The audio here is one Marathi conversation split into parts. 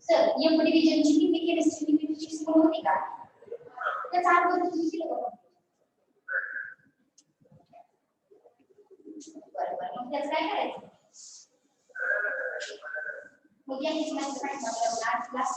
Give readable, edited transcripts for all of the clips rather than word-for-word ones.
Sir, yang division ini bikin estimasi sepuluh tiga. Kita cari divisi loh. Baru-baru kita sekarang. Kemudian di semester yang kelas.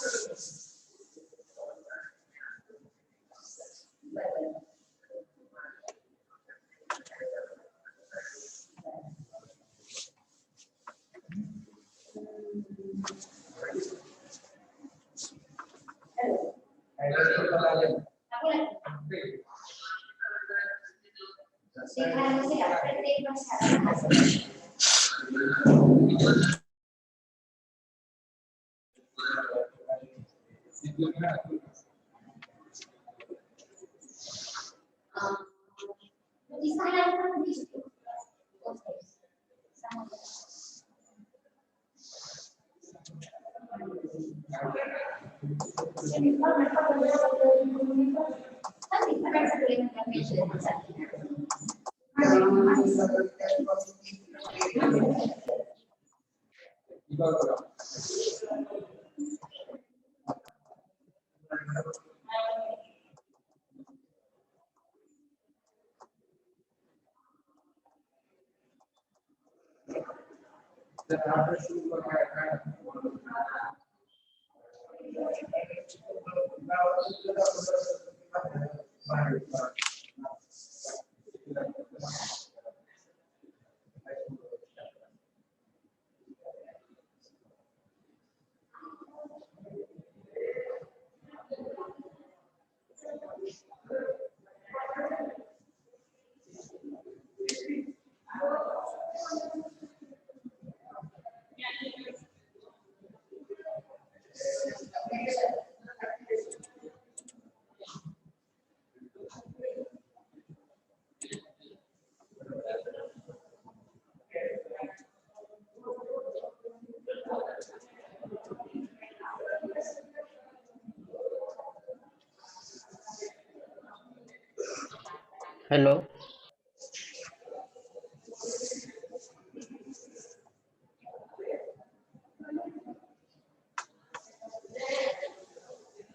Hello.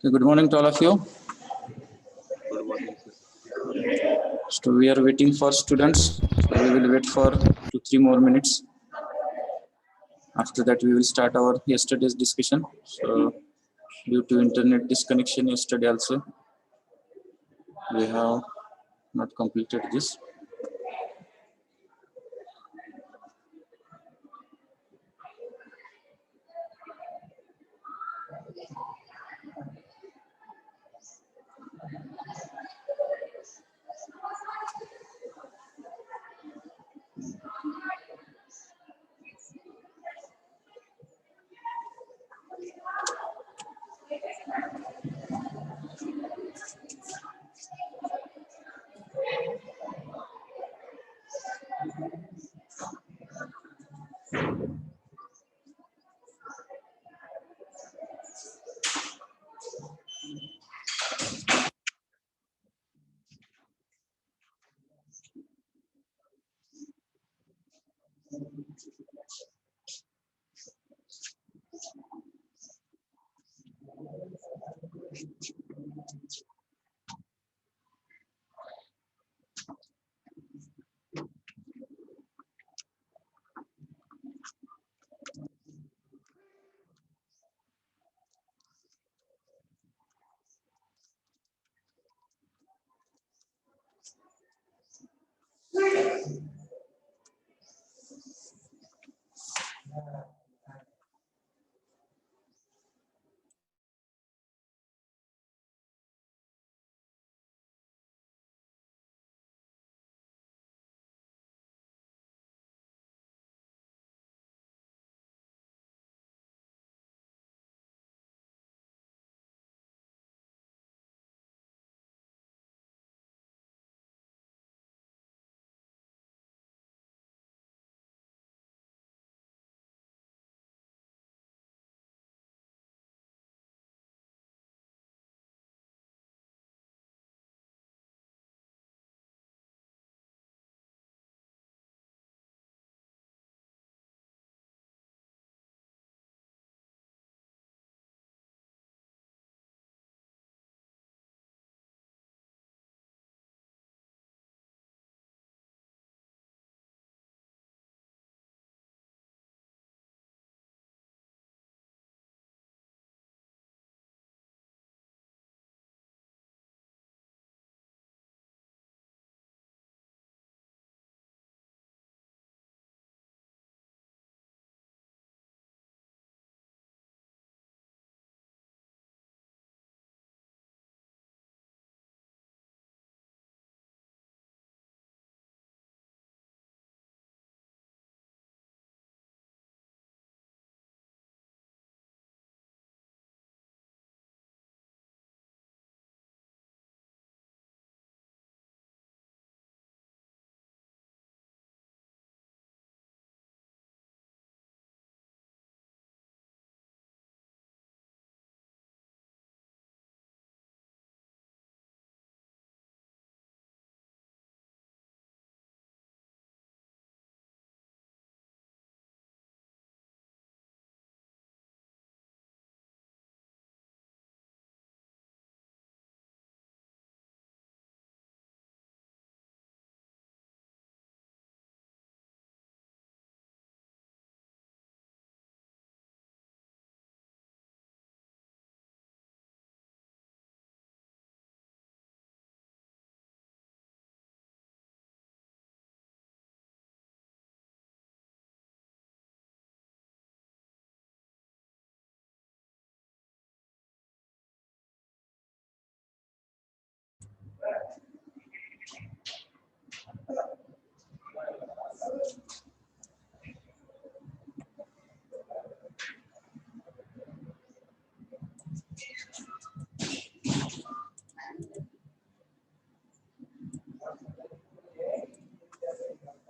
Good morning to all of you. Good morning, sir. So we are waiting for students. So we will wait for 2-3 more minutes. After that, we will start our yesterday's discussion. So due to internet disconnection yesterday also, we have not completed this.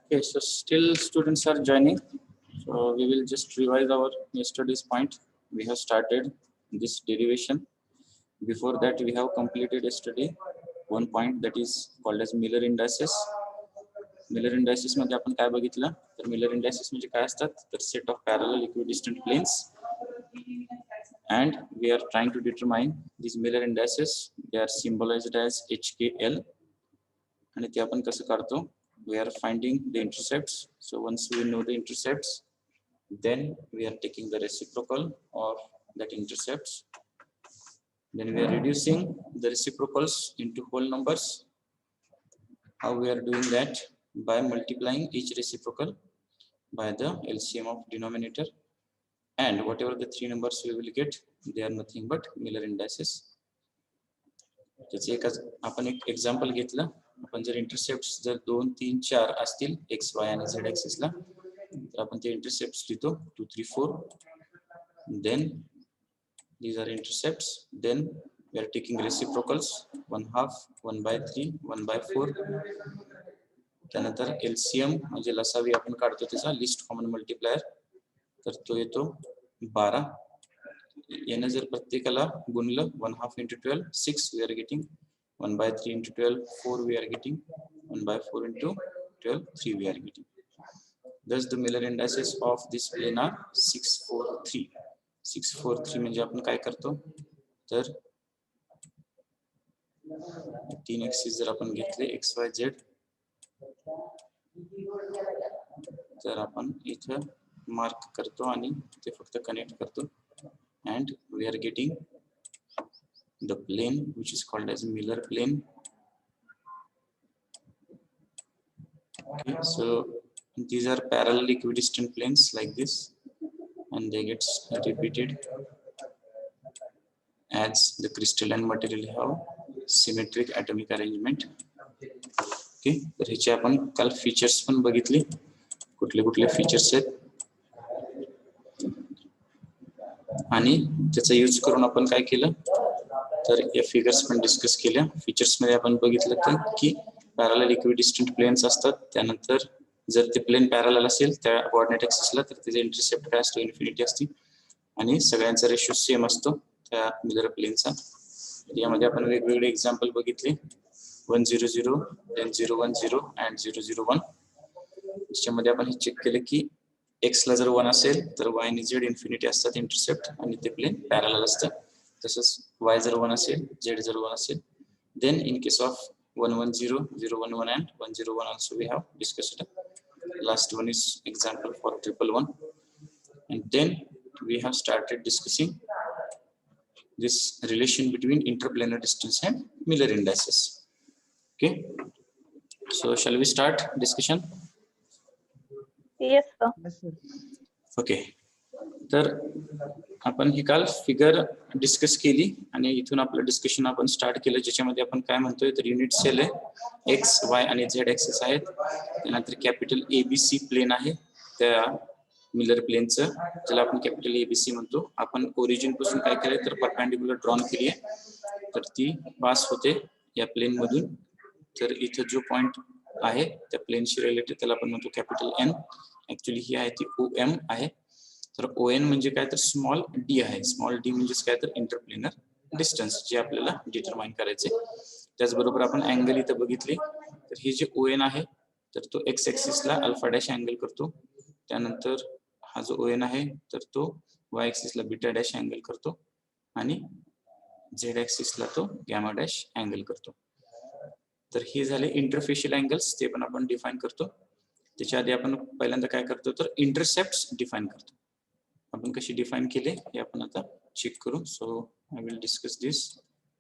Okay, so still students are joining. So we will just revise our yesterday's point. We have started this derivation. Before that, we have completed yesterday one point that is called as Miller indices. Miller indices मध्ये आपण काय बघितलं तर मिलर इंडायसिस म्हणजे काय असतात तर set of parallel equidistant planes and we are trying to determine these Miller indices. They are symbolized as HKL आणि ते आपण कसं काढतो we are finding the intercepts. So once we know the intercepts then we are taking the reciprocal of that intercepts, then we are reducing the reciprocals into whole numbers. How we are doing that? By multiplying each reciprocal by the LCM of denominator, and whatever the three numbers we will get, they are nothing but Miller indices. त्याचे आपण एक एक्झाम्पल घेतलं. आपण जर इंटरसेप्ट्स जर 2 3 4 असतील एक्स वाय आणि झेड ऍक्सिस ला तर आपण ते इंटरसेप्ट्स लिहितो 2 3 4. Then these are intercepts. Then we are taking reciprocals 1/2, 1/3, 1/4. त्यानंतर LCM म्हणजे लसावी आपण काढतो त्याचा लिस्ट कॉमन मल्टिप्लायर तर तो येतो 12. याने जर प्रत्येकाला गुणलं 1/2 into 12 6 we are getting, 1/3 into 12 4 we are getting, 1/4 into 12 3 we are getting. Thus the Miller indices of this plane are 6 4 3. 6 4 3 म्हणजे आपण काय करतो तर 3 ऍक्सिस जर आपण घेतले एक्स वाय झेड तर आपण इथं मार्क करतो आणि ते फक्त कनेक्ट करतो and we are getting the plane which is called as Miller plane. Okay, so these are parallel equidistant planes like this and they get repeated as the crystalline material have symmetric atomic arrangement. Okay, तर ह्याचे आपण काल फीचर्स पण बघितले कुठले कुठले फीचर्स आहेत आणि त्याचा यूज करून आपण काय केलं तर या फिगर्स पण डिस्कस केल्या. फीचर्स मध्ये आपण बघितलं तर की पॅरलल इक्विडिस्टंट प्लेन्स असतात, त्यानंतर जर ते प्लेन पॅरलल असेल त्या कोऑर्डिनेट ऍक्सिसला तर त्याचे इंटरसेप्ट काय असतो इन्फिनिटी असते आणि सगळ्यांचा रेशो सेम असतो त्या मिलर प्लेनचा. यामध्ये आपण वेगवेगळे एक्झाम्पल बघितले 1 0 0 then 0 1 0 and 0 0 1. याच्यामध्ये आपण हे चेक केलं की एक्स ला जर 1 असेल तर वाय आणि झेड इन्फिनिटी असतात इंटरसेप्ट आणि ते प्लेन पॅरलल असतं. तसंच वाय जर 1 असेल झेड जर 1 असेल then in case of 1 1 0 0 1 1 and 1 0 1 also we have discussed. Last one is example for 1 1 1 and then we have started discussing this relation between interplanar distance and Miller indices. Okay, so shall we start discussion? Yes, sir. Okay, तर आपण ही काल फिगर डिस्कस केली आणि इथून आपलं डिस्कशन आपण स्टार्ट केलं ज्याच्यामध्ये आपण काय म्हणतोय तर युनिट सेल आहे एक्स वाय आणि झेड ऍक्सिस आहेत. त्यानंतर कॅपिटल ABC प्लेन आहे त्या मिलर प्लेनचं ज्याला आपण कॅपिटल ABC म्हणतो. आपण ओरिजिन पासून काय केलंय तर परपेंडिक्युलर ड्रॉन केली आहे तर ती पास होते या प्लेन मधून. तर इथं जो पॉइंट आहे त्या प्लेनशी रिलेटेड त्याला आपण म्हणतो कॅपिटल N. ऍक्च्युली ही आहे ती OM आहे. तर ON म्हणजे काय तर स्मॉल d आहे. स्मॉल d म्हणजे काय तर इंटरप्लेनर डिस्टन्स जे आपल्याला डिटरमाइन करायचे. त्याचबरोबर आपण अँगल इथं बघितले तर हे जे ON आहे तर तो एक्स ऍक्सिसला अल्फा डॅश अँगल करतो. त्यानंतर हा जो ON आहे तर तो वाय ऍक्सिसला बीटा डॅश अँगल करतो आणि झेड ऍक्सिसला तो गॅमा डॅश अँगल करतो. तर हे झाले इंटरफेशियल अँगल्स, ते पण आपण डिफाइन करतो. त्याच्या आधी आपण पहिल्यांदा काय करतो तर इंटरसेप्ट्स डिफाइन करतो. आपण कशी डिफाइन केले हे आपण आता चेक करू. So I will discuss this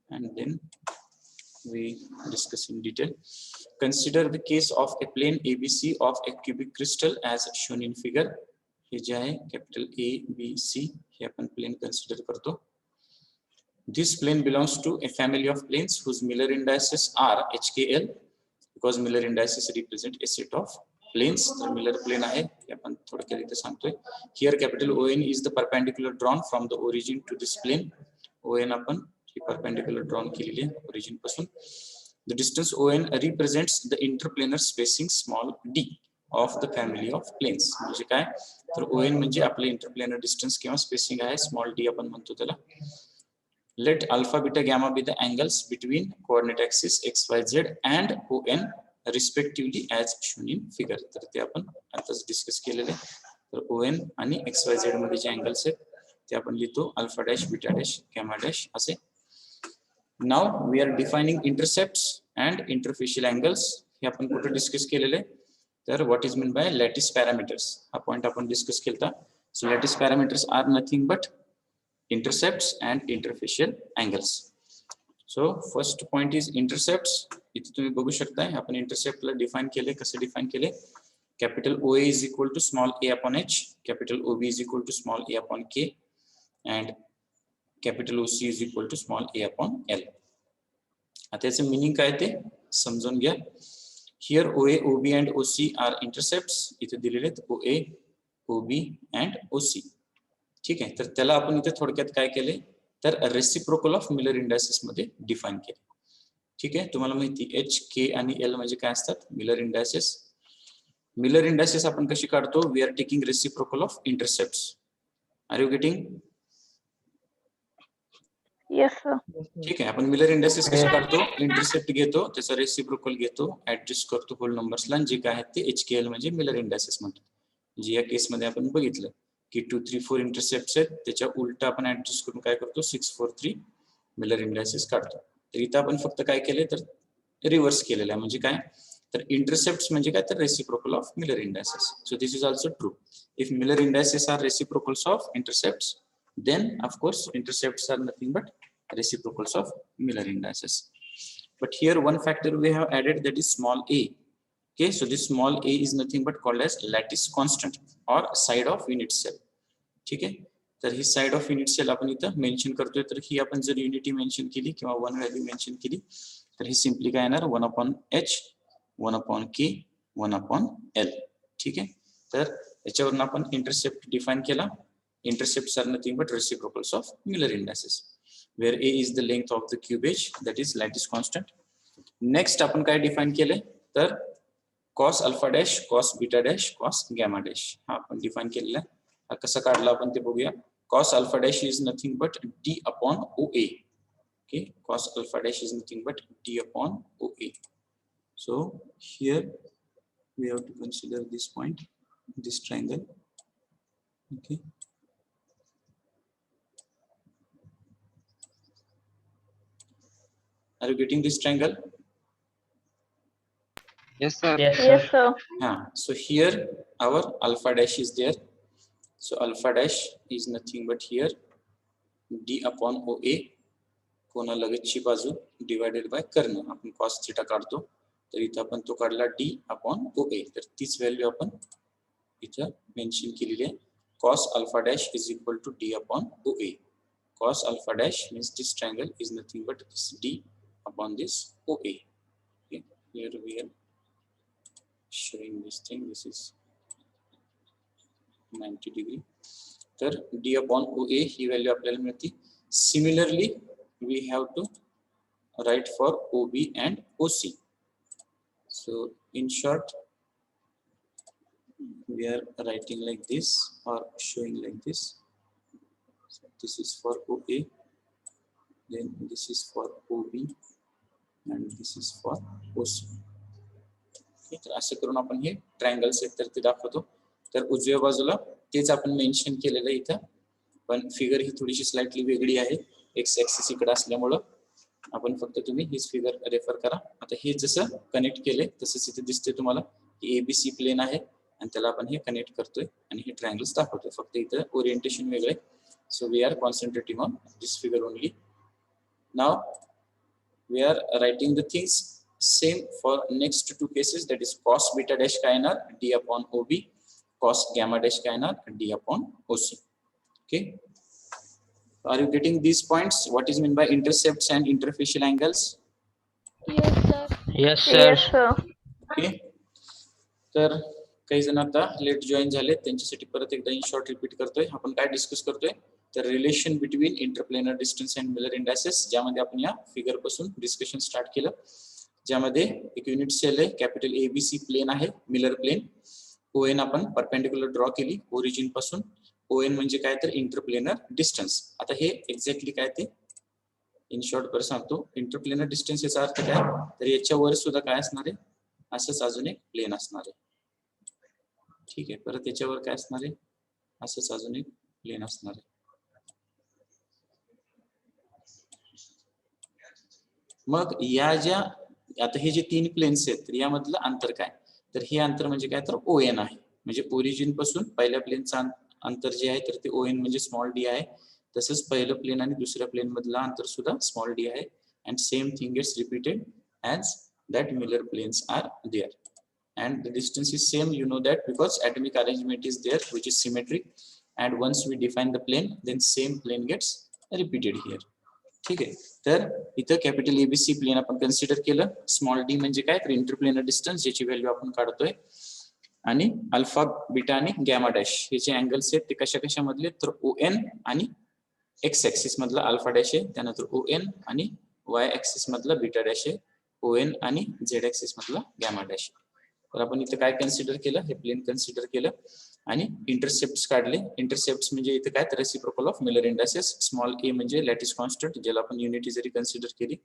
and then we discuss in detail. Consider the case of a plane ABC of a cubic crystal as shown in figure. हे जे आहे कॅपिटल ABC हे आपण प्लेन कन्सिडर करतो. This plane belongs to a family of planes whose Miller indices are HKL because Miller indices represent a set of planes. तर Miller plane आहे हे आपण थोडक्यात इथे सांगतोय. Here capital ON is the perpendicular drawn from the origin to this plane. ON आपण ही perpendicular drawn केलेली आहे origin पासून. The distance ON represents the interplanar spacing small d of the family of planes. म्हणजे काय तर ON म्हणजे आपले interplanar distance किंवा spacing आहे, small d आपण म्हणतो त्याला. Let alpha, beta, gamma be the angles between coordinate axis x, y, z and ON respectively as shown in figure. तर ते आपण आताच डिस्कस केलेले. तर ON आणि XYZ मध्ये जे अँगल्स आहेत ते आपण लिहितो alpha dash, beta dash, gamma dash असे. Now we are defining intercepts and interfacial angles. हे आपण कुठे डिस्कस केलेले. तर what is meant by lattice parameters हा पॉइंट आपण डिस्कस केलता. So lattice parameters are nothing but intercepts and interfacial angles. So first point is intercepts. इथे तुम्ही बघू शकताय आपण इंटरसेप्टला डिफाइन केले. कसे डिफाइन केले? Capital OA is equal to small a upon h, capital OB is equal to small a upon k, and capital OC is equal to small a upon l. आता याचं मीनिंग काय ते समजून घ्या. Here OA, OB and OC are intercepts. इथे दिलेले आहेत OA, OB and OC. ठीक आहे. तर त्याला आपण इथे थोडक्यात काय केले तर रेसिप्रोकल ऑफ मिलर इंडायसेस मध्ये डिफाइन केले. ठीक आहे. तुम्हाला माहिती H, K आणि L म्हणजे काय असतात? Miller indices. मिलर इंडायसेस आपण कशी काढतो? We are taking reciprocal of intercepts. Are you getting? Yes sir. ठीक आहे. आपण मिलर इंडायसेस कसे काढतो? इंटरसेप्ट घेतो, त्याचा रेसिप्रोकल घेतो, ऍडजस्ट करतो होल नंबर्सला, जे काय आहेत ते HKL म्हणजे मिलर इंडायसेस म्हणतो. म्हणजे या केस मध्ये आपण बघितलं की 2, 3, 4 इंटरसेप्ट्स आहेत, त्याच्या उलट आपण ऍडजस्ट करून काय करतो 6, 4, 3 मिलर इंडायसेस काढतो. तर इथं आपण फक्त काय केले तर रिव्हर्स केलेलं आहे. म्हणजे काय तर इंटरसेप्ट्स म्हणजे काय तर reciprocal of Miller indices. So this is also true. If Miller indices are reciprocals of intercepts, then of course intercepts are nothing but reciprocals of Miller indices. But here one factor we have added, that is small a. Okay, so this small a is nothing but called as lattice constant or side of unit cell. ठीक आहे. तर ही साइड ऑफ युनिट सेल आपण इथं मेन्शन करतोय. तर ही आपण जर युनिटी मेन्शन केली किंवा वन व्हॅल्यू मेन्शन केली तर ही सिम्पली काय येणार 1/h, 1/k, 1/l. ठीक आहे. तर याच्यावरून आपण इंटरसेप्ट डिफाइन केला. Intercepts are nothing but reciprocals of Miller indices, where a is the length of the cube edge, that is lattice constant. Next आपण काय डिफाइन केले तर cos alpha dash, cos beta dash, cos gamma dash हा आपण डिफाइन केलेला आहे. हा कसा काढला आपण ते बघूया. Cos alpha dash is nothing but d upon OA. Okay, cos alpha dash is nothing but d upon OA. So here we have to consider this point, this triangle. Okay. Are you getting this triangle? Yes, sir. Yes sir. So here our alpha dash is there. So alpha dash is nothing but here d upon OA, कोणा लगतची बाजू divided by कर्ण. आपण cos theta काढतो तर इथं आपण तो काढला d upon OA. तर तीच व्हॅल्यू आपण इथं मेन्शन केलेली आहे. Cos alpha dash is equal to d upon OA. Cos alpha dash means this triangle is nothing but this d upon this OA. Okay. Here we are showing this thing. This is 90 degree. तर d upon OA ही व्हॅल्यू आपल्याला मिळते. Similarly, we have to write for OB and OC. So in short, we are writing like this or showing like this. So this is for OA, then this is for OB, and this is for OC. Okay, तर असं करून आपण हे ट्रायंगल्स आहेत तर ते दाखवतो. तर उजव्या बाजूला तेच आपण मेन्शन केलेलं आहे इथं, पण फिगर ही थोडीशी स्लाइटली वेगळी आहे. एक्स ऍक्सिस इकडे असल्यामुळं आपण फक्त तुम्ही हीच फिगर रेफर करा. आता हे जसं कनेक्ट केले तसंच इथे दिसते तुम्हाला की ABC प्लेन आहे आणि त्याला आपण हे कनेक्ट करतोय आणि हे ट्रायंगल्स दाखवतोय. फक्त इथं ओरिएंटेशन वेगळं आहे. So we are concentrating on this figure only. Now we are writing the things same for next two cases, that is cos beta dash काय येणार d upon OB, cos gamma dash काय येणार d upon OC. Okay, are you getting these points? What is meant by intercepts and interfacial angles? Yes sir. Okay, तर काही जण आता लेट जॉईन झाले त्यांच्यासाठी परत एकदा इन शॉर्ट रिपीट करतोय. आपण काय डिस्कस करतोय तर relation between interplanar distance and Miller indices, ज्यामध्ये आपण या फिगर पासून डिस्कशन स्टार्ट केलं. ज्यामध्ये एक युनिट सेल आहे, कॅपिटल ABC प्लेन आहे, मिलर प्लेन. ON आपण परपेंडिक्युलर ड्रॉ केली ओरिजिन पासून. ON म्हणजे काय तर इंटरप्लेनर डिस्टन्स. आता हे एक्झॅक्टली काय ते इन शॉर्ट परत सांगतो, इंटरप्लेनर डिस्टन्स याचा अर्थ काय, तर याच्यावर सुद्धा काय असणार आहे, असंच अजून एक प्लेन असणार आहे. ठीक आहे, परत याच्यावर काय असणार आहे, असंच अजून एक प्लेन असणार आहे. मग या ज्या आता हे जे 3 प्लेन्स आहेत, तर यामधलं अंतर काय, तर हे अंतर म्हणजे काय, तर ON आहे. म्हणजे ओरिजिन पासून पहिल्या प्लेनचं अंतर जे आहे तर ते ON म्हणजे स्मॉल डी आहे. तसंच पहिलं प्लेन आणि दुसऱ्या प्लेन मधलं अंतर सुद्धा स्मॉल डी आहे. And same thing it's repeated as that Miller planes are there. And the distance is same, you know that, because atomic arrangement is there which is symmetric, and once we define the plane then same plane gets repeated here. ठीक आहे, तर इथं कॅपिटल ABC प्लेन आपण कन्सिडर केलं. स्मॉल डी म्हणजे काय, तर इंटरप्लेनर डिस्टन्स ज्याची व्हॅल्यू आपण काढतोय. आणि अल्फा बीटा आणि गॅमा डॅश हे जे अँगल्स आहेत ते कशा कशा मधले, तर ON आणि एक्स ऍक्सिस मधला अल्फा डॅश आहे, त्यानंतर ON आणि Y ऍक्सिस मधला बीटा डॅश आहे, ON आणि Z ऍक्सिस मधला गॅमा डॅश आहे. तर आपण इथे काय कन्सिडर केलं, हे प्लेन कन्सिडर केलं आणि इंटरसेप्ट काढले. इंटरसेप्ट म्हणजे इथे काय, तर reciprocal of Miller indices. Small a म्हणजे लॅटिस कॉन्स्टंट, ज्याला आपण युनिटी जरी कन्सिडर केली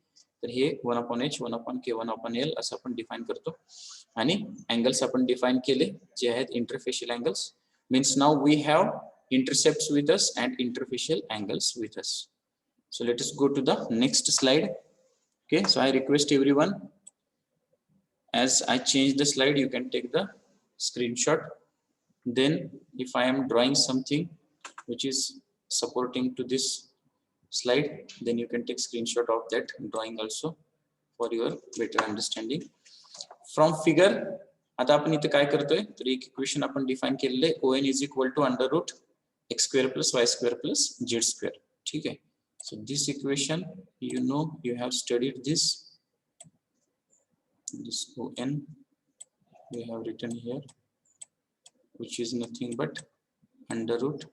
तर हे 1/h 1/k 1/l असं आपण डिफाइन करतो. आणि अँगल्स आपण डिफाइन केले जे आहेत interfacial angles. Means now we have intercepts with us and interfacial angles with us. So let us go to the next slide. Okay, so I request everyone, as I change the slide, you can take the screenshot. Then if I am drawing something which is supporting to this slide, then you can take screenshot of that drawing also for your better understanding. From figure, आता आपण इथे काय करतोय, तर एक इक्वेशन आपण डिफाइन केलेलं आहे, ON is equal to under root x square plus y square plus z square. ठीक आहे, so this equation, you know, you have studied this ON we have written here, which is nothing but under root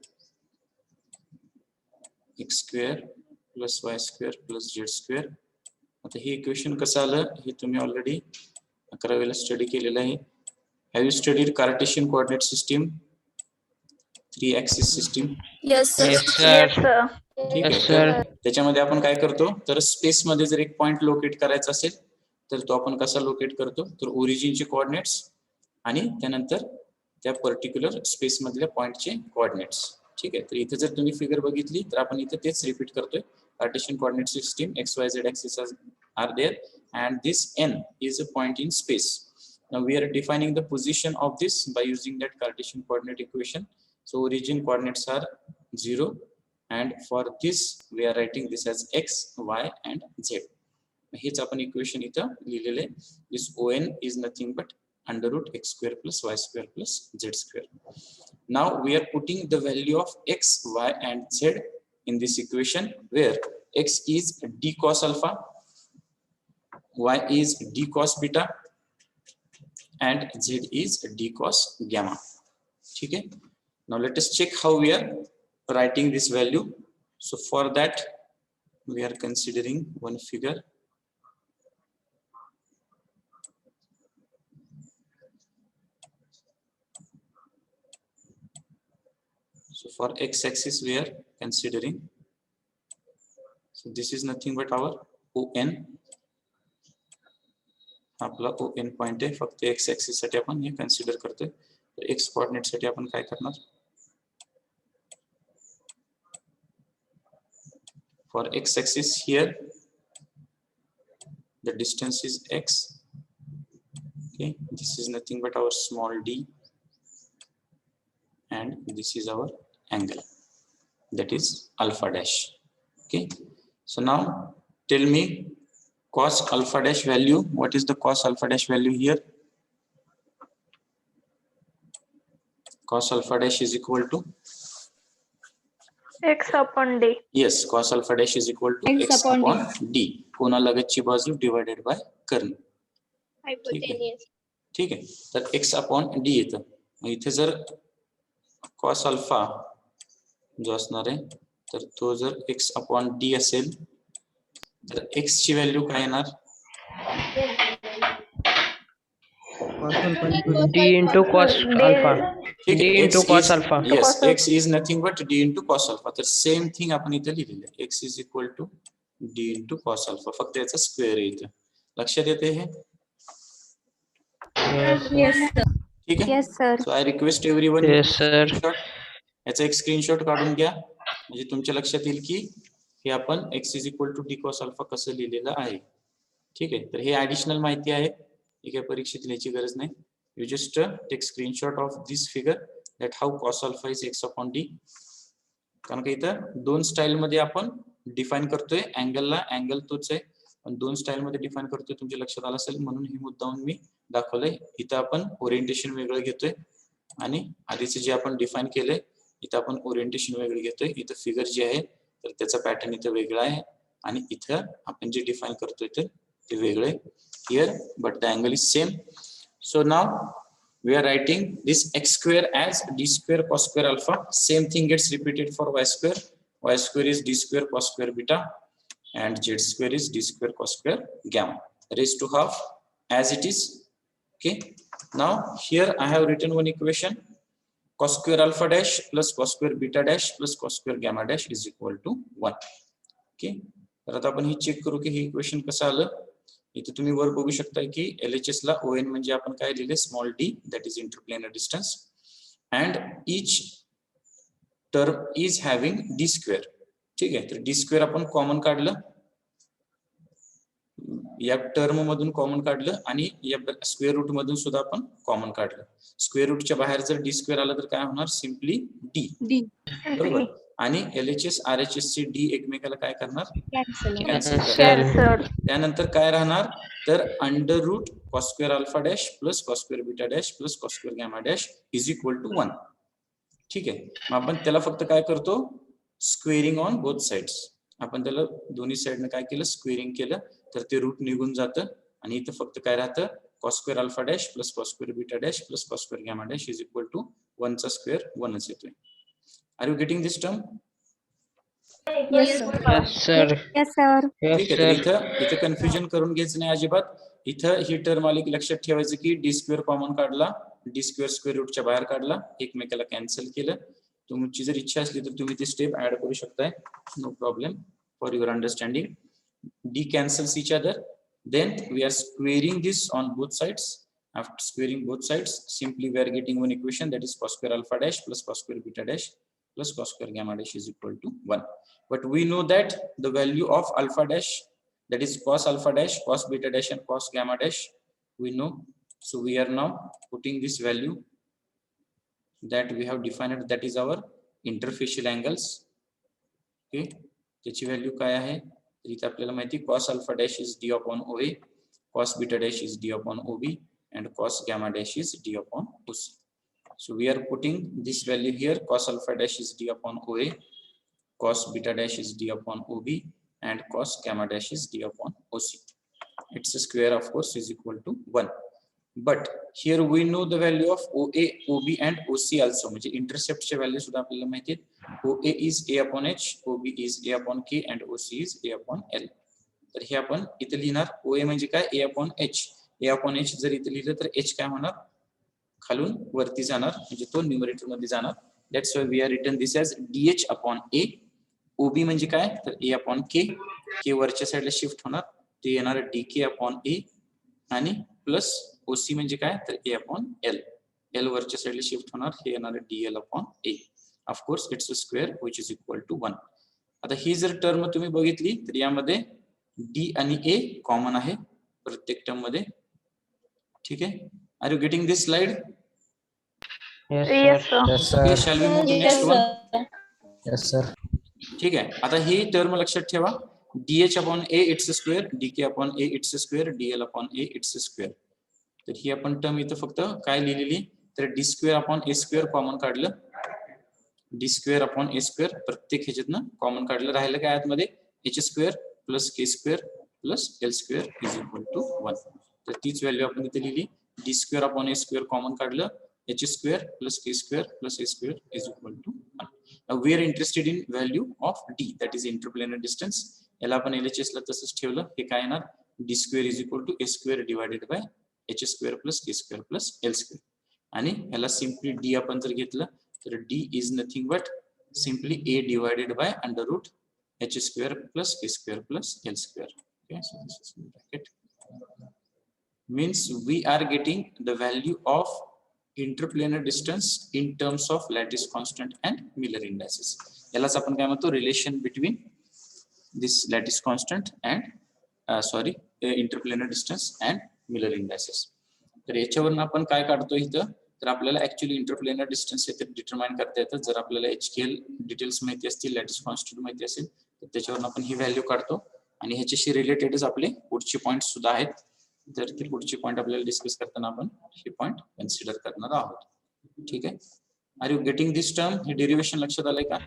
x square plus y square plus z square. आता हे इक्वेशन कसं आलं हे तुम्ही ऑलरेडी 11वीला स्टडी केलेलं आहे. Have you studied Cartesian coordinate system, 3 axis system? Yes, sir. Yes, sir. ठीक आहे, तर त्याच्यामध्ये आपण काय करतो, तर स्पेस मध्ये जर एक पॉइंट लोकेट करायचा असेल तर तो आपण कसा लोकेट करतो, तर ओरिजिनचे कोऑर्डिनेट्स आणि त्यानंतर त्या पर्टिक्युलर स्पेस मधल्या पॉइंटचे कोऑर्डिनेट्स. ठीक आहे, तर इथे जर तुम्ही फिगर बघितली तर आपण इथे तेच रिपीट करतोय. Cartesian coordinate system, x y z axis are there and this n is a point in space. Now we are defining the position of this by using that Cartesian coordinate equation. So origin coordinates are 0 and for this we are writing this as x, y and z. हेच आपण इक्वेशन इथं लिहिलेले. This ON is nothing but under root x square plus y square plus z square. Now we are putting the value of x, y and z in this equation where x is d cos alpha, y is d cos beta and z is d cos gamma. ठीक है, now let us check how we are writing this value. So for that we are considering one figure. So for x axis we are considering, so this is nothing but our ON. आपला ON पॉइंट आहे, फक्त x ऍक्सिस साठी आपण हे कन्सिडर करतोय. तर x कोऑर्डिनेट साठी आपण काय करणार, for x axis here the distance is x. Okay, this is nothing but our small d and this is our angle, that is alpha dash. Okay, so now tell me cos alpha dash value. What is the cos alpha dash value here? Cos alpha dash is equal to x upon d. yes, cos alpha dash is equal to x upon d. कोणा लगतची बाजू डिवाइडेड बाय कर्ण. ठीक आहे, तर x upon d येतं. मग इथे जर cos alpha जो असणार आहे तर तो जर x upon d असेल तर x ची व्हॅल्यू काय येणार, d into cos alpha. d into cos alpha. yes, x is nothing but d into cos alpha. तर सेम थिंग आपण इथे लिहिलेलं आहे, x is equal to D into cos alpha, फक्त याचा स्क्वेअर आहे इथं. लक्षात येते हे? Yes, ठीक आहे. Yes, sir. So I request everyone, yes, sir. याचा एक स्क्रीनशॉट काढून घ्या, म्हणजे तुमच्या लक्षात येईल की हे आपण x is equal to D cos alpha कसं लिहिलेलं आहे. ठीक आहे. तर हे ऍडिशनल माहिती आहे, ही काही परीक्षेत लिहायची गरज नाही. You just take screenshot of this figure that how cos alpha is X upon D. कारण का इथं दोन स्टाईल मध्ये आपण डिफाईन करतोय, अँगलला अँगल तोच आहे पण दोन स्टाईल मध्ये डिफाईन करतोय, तुमच्या लक्षात आलं असेल म्हणून ही मुद्दाहून मी दाखवलंय. इथं आपण ओरिएंटेशन वेगळं घेतोय आणि आधीचे जे आपण डिफाईन केलंय इथं आपण ओरिएंटेशन वेगळं घेतोय. इथं फिगर जी आहे तर त्याचा पॅटर्न इथं वेगळा आहे आणि इथं आपण जे डिफाईन करतोय तर ते वेगळे here, but the angle is same. So now we are writing this x square as d square cos square alpha. Same thing gets repeated for y square. Y square is d square cos square beta and z square is d square cos square gamma raised to half as it is. Okay, now here I have written one equation, cos square alpha dash plus cos square beta dash plus cos square gamma dash is equal to 1. Okay, तर आता आपण ही चेक करू की हे इक्वेशन कसं आलं. इथे तुम्ही वर बघू शकताय की LHS ला ON म्हणजे आपण काय लिहिले, small d, that is interplanar distance, and each term is having d square. ठीक आहे. तर d स्क्वेअर आपण कॉमन काढलं, या टर्म मधून कॉमन काढलं आणि या स्क्वेअर रूट मधून सुद्धा आपण कॉमन काढलं. स्क्वेअर रूटच्या बाहेर जर d स्क्वेअर आला तर काय होणार, सिम्पली d. बरोबर. आणि LHS RHS चे d एकमेकाला काय करणार, कॅन्सल करणार. Cancel. त्यानंतर काय राहणार तर under root cos square alpha dash plus cos square beta dash plus cos square gamma dash is equal to 1. ठीक आहे. मग आपण त्याला फक्त काय करतो, स्क्वेअरिंग ऑन बोथ साइड्स. आपण त्याला दोन्ही साइडने काय केलं, स्क्वेअरिंग केलं तर ते रूट निघून जातं आणि इथं फक्त काय राहतं, cos square alpha dash plus cos square beta dash plus cos square gamma dash is equal to 1 चा स्क्वेअर 1च येतोय. Are you getting this term? Yes, sir. Yes, sir. Yes, ठीक आहे. sir. इथं कन्फ्युजन करून घ्यायचं नाही अजिबात. इथं ही टर्म आली की लक्षात ठेवायचं की डी स्क्वेअर कॉमन काढला, डी स्क्वेअर स्क्वेअर रूटच्या बाहेर काढला, एकमेकाला कॅन्सल केलं. तुमची जर इच्छा असली तर तुम्ही ती स्टेप ऍड करू शकताय, no problem for your understanding. D cancels each other, then we are squaring this on both sides. After squaring both sides, simply we are getting one equation, that is cos square alpha dash plus cos square beta dash plus cos square gamma dash is equal to 1. But we know that the value of alpha dash, that is cos alpha dash, cos beta dash and cos gamma dash, we know. So we are now putting this value that we have defined, that is our interfacial angles. Okay, त्याची व्हॅल्यू काय आहे तर इथे आपल्याला माहिती, cos alpha dash is d upon OA, cos beta dash is d upon OB and cos gamma dash is d upon OC. So we are putting this value here, cos alpha dash is d upon OA, cos beta dash is d upon OB and cos gamma dash is d upon OC. Its square of course is equal to 1. But here we know the value of OA, OB and OC also. म्हणजे intercept चे value सुद्धा आपल्याला माहिती आहेत. OA is A upon H, OB is A upon K and OC is A upon L. तर हे आपण इथे लिहिणार, OA म्हणजे काय, A upon H. A upon H जर इथे लिहिलं तर H काय होणार, खालून वरती जाणार, म्हणजे तो न्यूमरेटर मध्ये जाणार. That's why we are written this as DH upon A. OB म्हणजे काय तर A upon K, K वरच्या साईडला शिफ्ट होणार, ते येणार DK upon A आणि प्लस OC म्हणजे काय तर A upon L, L वरच्या साईडला शिफ्ट होणार, हे येणार DL upon A. Of course it's a square which is equal to 1. आता ही जर टर्म तुम्ही बघितली तर यामध्ये D आणि A कॉमन आहे प्रत्येक टर्म मध्ये. ठीक आहे. Are you getting this slide? Yes, Yes, sir. sir. Yes, Okay, sir. shall we move to next one? Yes, sir. ठीक आहे. आता ही टर्म लक्षात ठेवा, DH upon A it's square, DK upon A it's square, DL upon A it's square. तर ही आपण टर्म इथं फक्त काय लिहिलेली तर D square upon A square common काढलं, D square upon A square प्रत्येक ह्याच्यातनं कॉमन काढलं, राहिलं काय आतमध्ये H square plus K square plus L square is equal to 1. तर तीच व्हॅल्यू आपण इथे लिहिली, D square upon A square common काढलं, H square plus K square plus A square is equal to 1. Now we are interested in value of D, that is interplanar distance. याला आपण LHS ला तसंच ठेवलं, हे काय येणार D square is equal to A square divided by H square plus K square plus L square. आणि याला simply D आपण जर घेतलं तर D is nothing but simply A divided by under root h square plus k square plus l square. Okay, so this is in bracket. Means we are getting the value of interplanar distance in terms of lattice constant and Miller indices. यालाच आपण काय म्हणतो, relation between this lattice constant and interplanar distance and Miller indices. तर याच्यावरून आपण काय काढतो इथं, तर आपल्याला ऍक्च्युअली इंटरप्लेनर डिस्टन्स हे डिटरमाइन करता येतं. जर आपल्याला HKL डिटेल्स माहिती असतील, लॅटिस कॉन्स्टंट माहिती असेल, तर त्याच्यावरून आपण ही व्हॅल्यू काढतो आणि ह्याच्याशी रिलेटेडच आपले पुढचे पॉइंट सुद्धा आहेत. तर ते पुढचे पॉइंट आपल्याला डिस्कस करताना आपण हे पॉइंट कन्सिडर करणार आहोत. ठीक आहे. Are you getting this term? हे डेरिव्हेशन लक्षात आलंय का?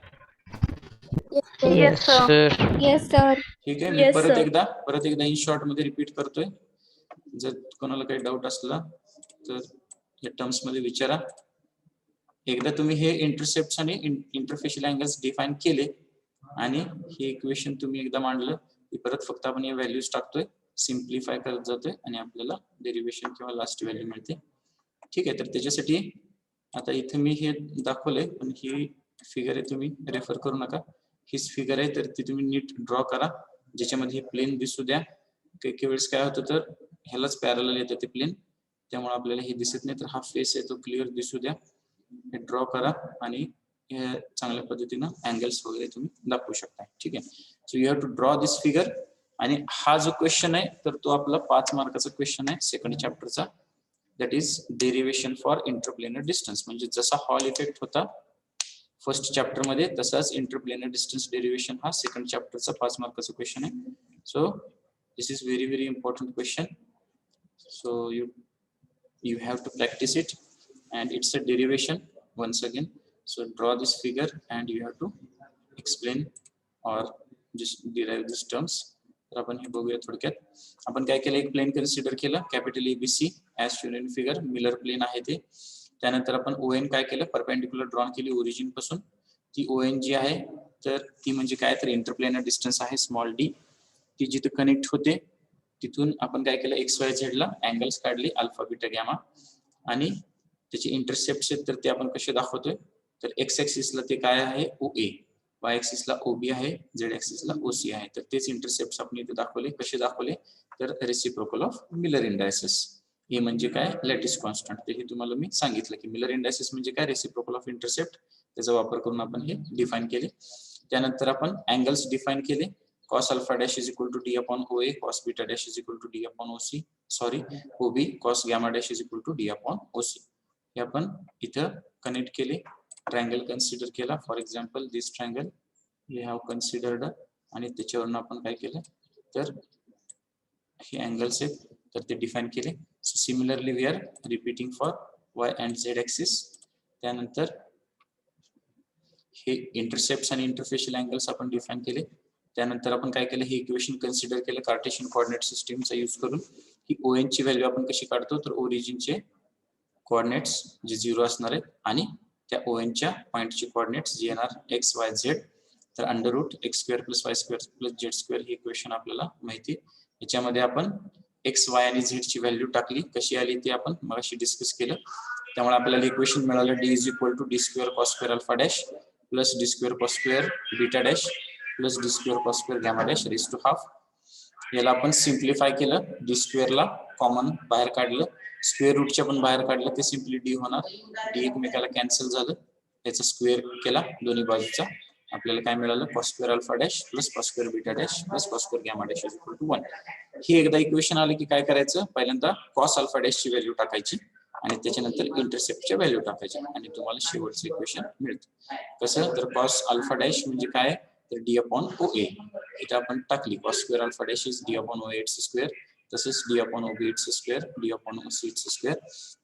Yes, sir. Sir. Yes, sir. ठीक आहे. मी परत एकदा इन शॉर्ट मध्ये रिपीट करतोय. जर कोणाला काही डाऊट असला तर या टर्म्स मध्ये विचारा. एकदा तुम्ही हे इंटरसेप्ट आणि इंटरफेशियल अँगल्स डिफाइन केले आणि हे इक्वेशन तुम्ही एकदा मांडलं की परत फक्त आपण हे व्हॅल्यूज टाकतोय, सिम्प्लिफाय करत जातोय आणि आपल्याला डेरिव्हेशन किंवा लास्ट व्हॅल्यू मिळते. ठीक आहे. तर त्याच्यासाठी आता इथे मी हे दाखवलंय, पण ही फिगर आहे, तुम्ही रेफर करू नका. हीच फिगर आहे, तर ती तुम्ही नीट ड्रॉ करा, ज्याच्यामध्ये हे प्लेन दिसू द्या. काही वेळेस काय होतं, तर ह्यालाच पॅरलल येतं ते प्लेन, त्यामुळे आपल्याला हे दिसत नाही. तर हा फेस आहे तो क्लिअर दिसू द्या, हे ड्रॉ करा आणि चांगल्या पद्धतीनं अँगल्स वगैरे तुम्ही दाखवू शकता. ठीक आहे. So you have to draw this figure. आणि हा जो क्वेश्चन आहे तर तो आपला 5 मार्काचा क्वेश्चन आहे सेकंड चॅप्टरचा, that is derivation for interplanar distance. म्हणजे जसा हॉल इफेक्ट होता फर्स्ट चॅप्टर मध्ये, तसाच इंटरप्लेनर डिस्टन्स डेरिव्हेशन हा सेकंड चॅप्टरचा 5 मार्काचा क्वेश्चन आहे. So this is very very important question. So you have to practice it, and it's a derivation once again. So draw this figure and you have to explain or just derive these terms. तर आपण हे बघूया थोडक्यात. आपण काय केलं, एक प्लेन कन्सिडर केलं, capital ABC as shown in figure, Miller plane आहे ते. त्यानंतर आपण ON काय केलं, परपेंडिक्युलर ड्रॉन केली ओरिजिन पासून. ती ON जी आहे तर ती म्हणजे काय, तर इंटरप्लेनर डिस्टन्स आहे स्मॉल d. ती जिथे कनेक्ट होते तिथून आपण काय केलं, XYZ ला अँगल्स काढले, अल्फा बीटा गॅमा, आणि त्याचे इंटरसेप्ट आहेत तर ते आपण कसे दाखवतोय, तर X ऍक्सिस ला ते काय आहे, OA, Y ऍक्सिस ला OB आहे, Z ऍक्सिस ला OC आहे. तर तेच इंटरसेप्ट आपण इथे दाखवले. कसे दाखवले, तर रेसिप्रोकल ऑफ मिलर इंडायसेस. हे म्हणजे काय, लॅटिस कॉन्स्टंट. ते हे तुम्हाला मी सांगितलं की मिलर इंडायसेस म्हणजे काय, रेसिप्रोकल ऑफ इंटरसेप्ट. त्याचा वापर करून आपण हे डिफाइन केले. त्यानंतर आपण अँगल्स डिफाइन केले. cos alpha dash is equal to d upon OA, cos beta dash is equal to d upon OB, cos gamma dash is equal to d upon OC. हे आपण इथं कनेक्ट केले, ट्रायंगल कन्सिडर केला. For example this triangle we have considered, आणि त्याच्यावरून आपण काय केलं, तर हे अँगल्स आहेत तर ते डिफाइन केले. So similarly we are repeating for Y and Z axis. त्यानंतर हे इंटरसेप्ट आणि इंटरफेशियल अँगल्स आपण डिफाइन केले. त्यानंतर आपण काय केलं, हे इक्वेशन कन्सिडर केलं कार्टेशियन कोऑर्डिनेट सिस्टीमचा यूज करून. ही ON ची व्हॅल्यू आपण कशी काढतो, तर ओरिजिनचे कोऑर्डिनेट्स जे 0 असणार आहेत आणि त्या ON च्या पॉइंटचे कोऑर्डिनेट्स जे येणार x y z, तर under root x square plus y square plus z square ही इक्वेशन आपल्याला माहिती. याच्यामध्ये आपण x y आणि z ची व्हॅल्यू टाकली, कशी आली ते आपण मगाशी डिस्कस केलं. त्यामुळे आपल्याला इक्वेशन मिळालं d is equal to d square cos square alpha dash plus d square cos square beta dash plus d square cos square gamma dash raise to half. याला आपण सिम्प्लिफाय केलं, d स्क्वेअरला कॉमन बाहेर काढलं, स्क्वेअर रूटच्या पण बाहेर काढलं, ते सिम्पली d होणार. d एकमेकाला कॅन्सल झालं, याचा स्क्वेअर केला दोन्ही बाजूचा, आपल्याला काय मिळालं, cos square alpha dash plus cos square beta dash plus cos square gamma dash is equal to 1. ही एकदा इक्वेशन आली की काय करायचं, पहिल्यांदा cos अल्फा डॅश ची व्हॅल्यू टाकायची आणि त्याच्यानंतर इंटरसेप्टच्या व्हॅल्यू टाकायची आणि तुम्हाला शेवटचं इक्वेशन मिळतं. कसं, तर cos अल्फा डॅश म्हणजे काय, तर d अपॉन OA इथे आपण टाकली, cos square alpha dash is d upon OA it's square, तसेच d upon OB it's square, d upon OC it's square.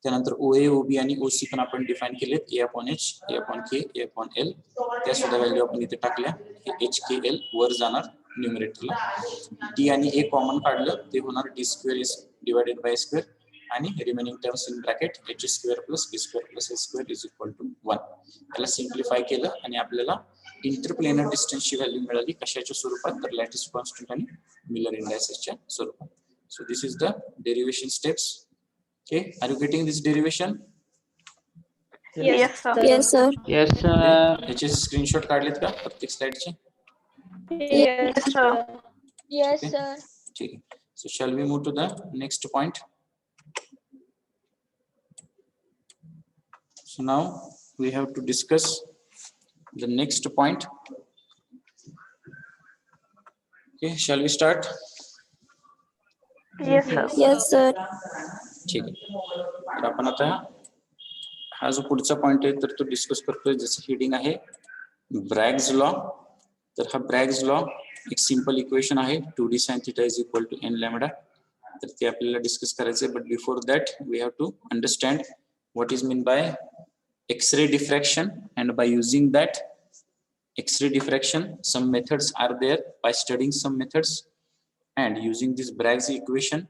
त्यानंतर OA OB आणि OC पण आपण डिफाइन केलेत, a upon H, a upon K, a upon L. त्या सुद्धा व्हॅल्यू आपण इथे टाकल्या. हे HKL वर जाणार न्यूमरेटरला. d आणि a कॉमन काढलं, ते होणार d square is divided by square आणि remaining terms in bracket h square plus k square plus h square is equal to 1. त्याला सिम्प्लिफाय केलं आणि आपल्याला इंटरप्लेनर डिस्टन्सची व्हॅल्यू मिळाली. कशाच्या स्वरूपात, तर लॅटिस कॉन्स्टंट आणि मिलर इंडायसेसच्या स्वरूपात. So this is the derivation steps. Okay, are you getting this derivation? Yes, sir. Yes, sir. Yes, sir. याचे स्क्रीनशॉट काढलेत का प्रत्येक स्लाइडचे? Yes, sir. Yes, Okay. sir. ठीक है. So shall we move to the next point? So now we have to discuss the next point. Okay, shall we start? Yes, sir. Yes, sir. ठीक आहे. तर आपण आता हा जो पुढचा पॉइंट आहे तर तो डिस्कस करतोय, जसं हेडिंग आहे ब्रॅग्स लॉ. तर हा ब्रॅग्स लॉ एक सिंपल इक्वेशन आहे 2d sin theta is equal to n lambda. तर ते आपल्याला डिस्कस करायचं आहे. But before that we have to understand what is mean by X-ray diffraction, and by using that X-ray diffraction some methods are there. By studying some methods and using this Bragg's equation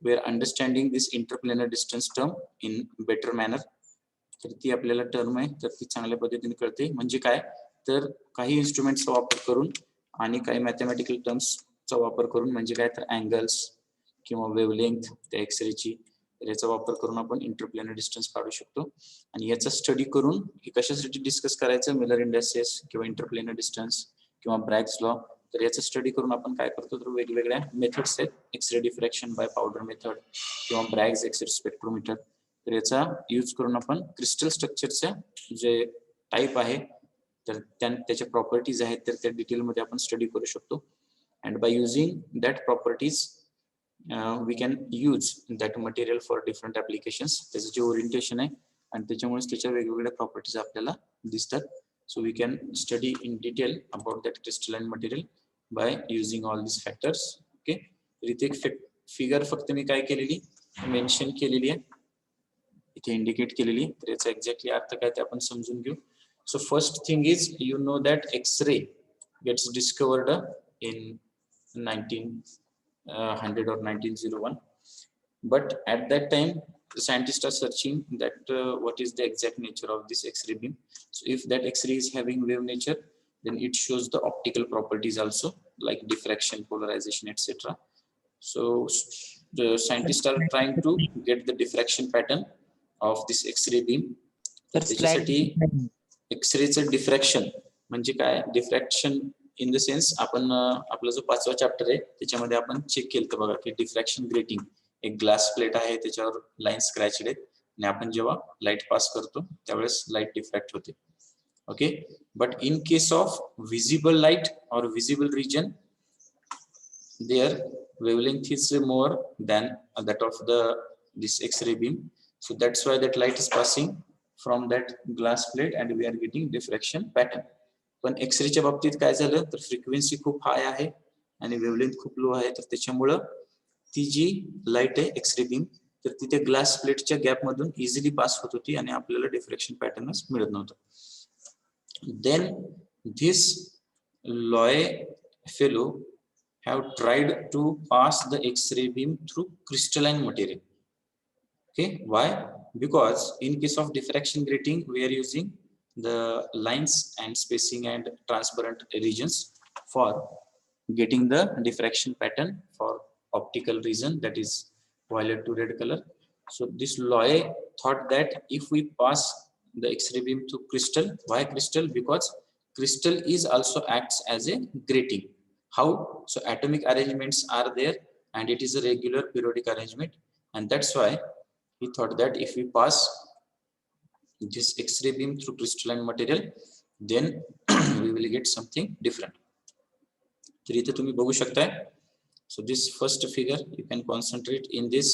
we are understanding this interplanar distance term in better manner. तर ती आपल्याला टर्म आहे तर ती चांगल्या पद्धतीने कळते. म्हणजे काय तर काही इन्स्ट्रुमेंट्सचा वापर करून आणि काही मॅथमॅटिकल टर्म्सचा वापर करून, म्हणजे काय तर अँगल्स किंवा वेवलेंथ त्या एक्सरेची, याचा वापर करून आपण इंटरप्लेनर डिस्टन्स काढू शकतो. आणि याचा स्टडी करून हे कशासाठी डिस्कस करायचं, मिलर इंडिसेस किंवा इंटरप्लेनर डिस्टन्स किंवा ब्रॅग्स लॉ. तर याचा स्टडी करून आपण काय करतो तर वेगवेगळ्या मेथड्स आहेत, X-ray diffraction by powder method किंवा ब्रॅग्स एक्सरे स्पेक्ट्रोमीटर. तर याचा यूज करून आपण क्रिस्टल स्ट्रक्चरचे जे टाईप आहे तर त्याच्या प्रॉपर्टीज आहेत तर त्या डिटेलमध्ये आपण स्टडी करू शकतो. And by using that properties we can use that material for different applications. त्याचं जे ओरिएंटेशन आहे आणि त्याच्यामुळे त्याच्या वेगवेगळ्या प्रॉपर्टीज आपल्याला दिसतात. So we can study in detail about that crystalline material by using all these factors. Okay, तर इथे एक फिगर फक्त मी काय केलेली मेन्शन केलेली आहे, इथे इंडिकेट केलेली. तर याचा एक्झॅक्टली अर्थ काय ते आपण समजून घेऊ. So first thing is you know that X-ray gets discovered in 1900 or 1901, but at that time the scientists are searching that what is the exact nature of this X-ray beam. So if that X-ray is having wave nature, then it shows the optical properties also like diffraction, polarization, etc. So the scientists are trying to get the diffraction pattern of this X-ray beam. त्याच्यासाठी X-ray चं डिफ्रॅक्शन म्हणजे काय, डिफ्रॅक्शन इन द सेन्स आपण आपला जो 5वा चॅप्टर आहे त्याच्यामध्ये आपण चेक केलं बघा की डिफ्रॅक्शन ग्रेटिंग, एक ग्लास प्लेट आहे त्याच्यावर लाईन स्क्रॅचड आहेत आणि आपण जेव्हा लाईट पास करतो त्यावेळेस लाईट डिफ्रॅक्ट होते. Okay, but in case of visible light or visible region their wavelength is more than that of this X-ray beam. So that's why that light is passing from that glass plate and we are getting diffraction pattern. पण X-ray च्या बाबतीत काय झालं तर फ्रिक्वेन्सी खूप हाय आहे आणि वेवलेंथ खूप लो आहे, तर त्याच्यामुळं ती जी लाईट आहे X-ray beam तर ती त्या ग्लास प्लेटच्या गॅप मधून इझिली पास होत होती आणि आपल्याला डिफ्रॅक्शन पॅटर्नच मिळत नव्हतं. Then this Loy fellow have tried to pass the X-ray beam through crystalline material. Okay, why? Because in case of diffraction grating we are using the lines and spacing and transparent regions for getting the diffraction pattern for optical reason, that is violet to red color. So this Loy thought that if we pass the X-ray beam through crystal, why crystal? Because crystal is also acts as a grating. How? So atomic arrangements are there and it is a regular periodic arrangement, and that's why he thought that if we pass this X-ray beam through crystalline material then we will get something different. तर इथे तुम्ही बघू शकताय. So this first figure you can concentrate in this,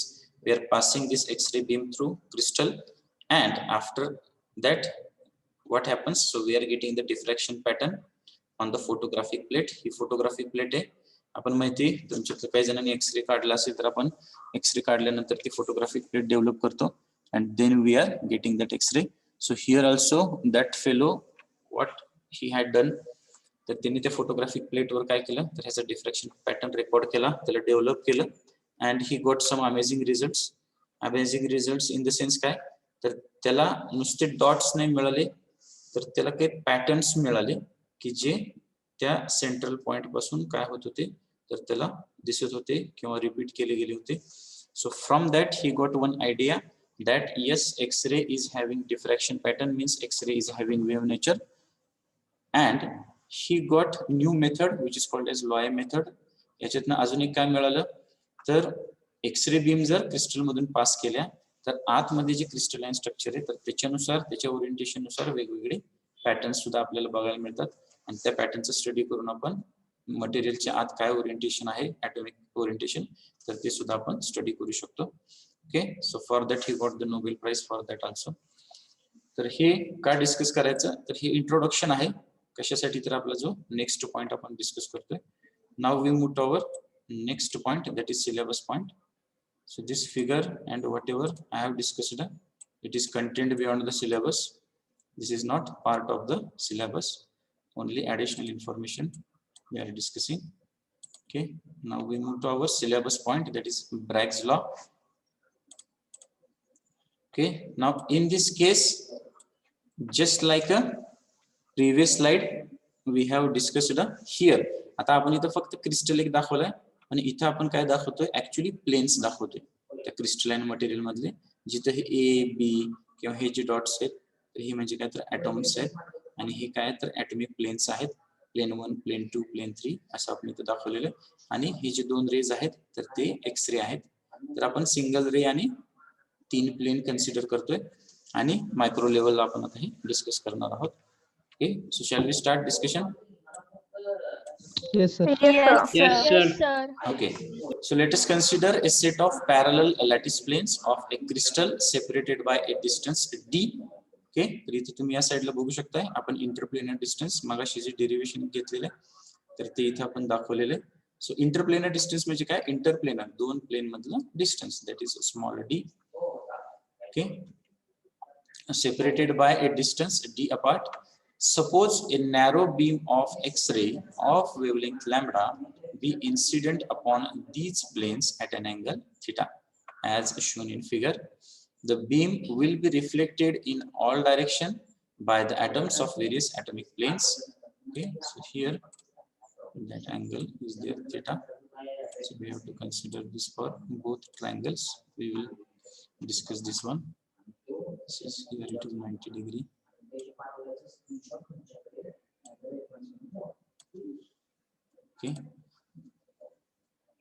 we are passing this X-ray beam through crystal and after that what happens, so we are getting the diffraction pattern on the photographic plate. He photographic plate आहे. आपण माहिती तुमच्यातल्या काही जणांनी एक्सरे काढला असेल तर आपण एक्सरे काढल्यानंतर ती photographic plate डेव्हलप करतो and then we are getting that X-ray. So here also that fellow what he had done, तर त्यांनी त्या photographic plate वर काय केलं तर ह्याचा diffraction pattern रेकॉर्ड केला, त्याला डेव्हलप केलं and he got some amazing results. Amazing results in the sense काय तर त्याला नुसते डॉट्स नाही मिळाले तर त्याला काही पॅटर्न्स मिळाले की जे त्या सेंट्रल पॉइंट पासून काय होत होते तर त्याला दिसत होते किंवा रिपीट केले गेले होते. So from that he got one idea that yes, X-ray is having diffraction pattern, means X-ray is having wave nature, and he got new method which is called as Laue method. याच्यातनं अजून एक काय मिळालं तर एक्सरे बीम जर क्रिस्टल मधून पास केल्या तर आतमध्ये जे क्रिस्टलाइन स्ट्रक्चर आहे तर त्याच्यानुसार त्याच्या ओरिएंटेशन नुसार वेगवेगळे पॅटर्न सुद्धा आपल्याला बघायला मिळतात आणि त्या पॅटर्नचा स्टडी करून आपण मटेरियलच्या आत काय ओरिएंटेशन आहे ॲटॉमिक ओरिएंटेशन तर ते सुद्धा आपण स्टडी करू शकतो. Okay, so for that he got the Nobel prize for that also. तर हे का डिस्कस करायचं तर हे इंट्रोडक्शन आहे कशासाठी तर आपला जो नेक्स्ट पॉइंट आपण डिस्कस करतोय. Now we move to our next point that is syllabus point. So this figure and whatever I have discussed, it is contained beyond the syllabus. This is not part of the syllabus, only additional information we are discussing. Okay, now we move to our syllabus point, that is Bragg's law. Okay, now in this case, just like a previous slide we have discussed here. आता आपण इथं फक्त क्रिस्टल एक दाखवलंय आणि इथं आपण काय दाखवतोय ऍक्च्युअली प्लेन्स दाखवतोय त्या क्रिस्टलाइन मटेरियल मधले जिथे हे ए बी किंवा हे जे डॉट्स आहेत तर हे म्हणजे काय तर ॲटॉम्स आहेत आणि हे काय तर ॲटॉमिक प्लेन्स आहेत. प्लेन 1, प्लेन 2, प्लेन 3 असं आपण इथं दाखवलेलं आणि हे जे 2 रेज आहेत तर ते एक्स रे आहेत. तर आपण सिंगल रे आणि 3 प्लेन कन्सिडर करतोय आणि मायक्रो लेवलला आपण आता हे डिस्कस करणार आहोत. Okay, so shall we start discussion? Yes, sir. Yes, Yes, sir. sir. Okay, so let us consider a set of parallel lattice planes of a crystal separated by a distance d. Okay, तर इथे तुम्ही या साइडला बघू शकताय आपण इंटरप्लेनर डिस्टन्स मगाशी जे डेरिव्हेशन घेतलेलं तर ते इथे आपण दाखवलेलं. सो इंटरप्लेनर डिस्टन्स म्हणजे काय इंटरप्लेनर दोन प्लेन मधलं distance that is small d. Okay, separated by a distance d apart. Suppose a narrow beam of X-ray of wavelength lambda be incident upon these planes at an angle theta, as shown in figure. The beam will be reflected in all direction by the atoms of various atomic planes. Okay, so here that angle is there theta. So we have to consider this for both triangles. We will discuss this one. This is here it is 90 degree. Okay,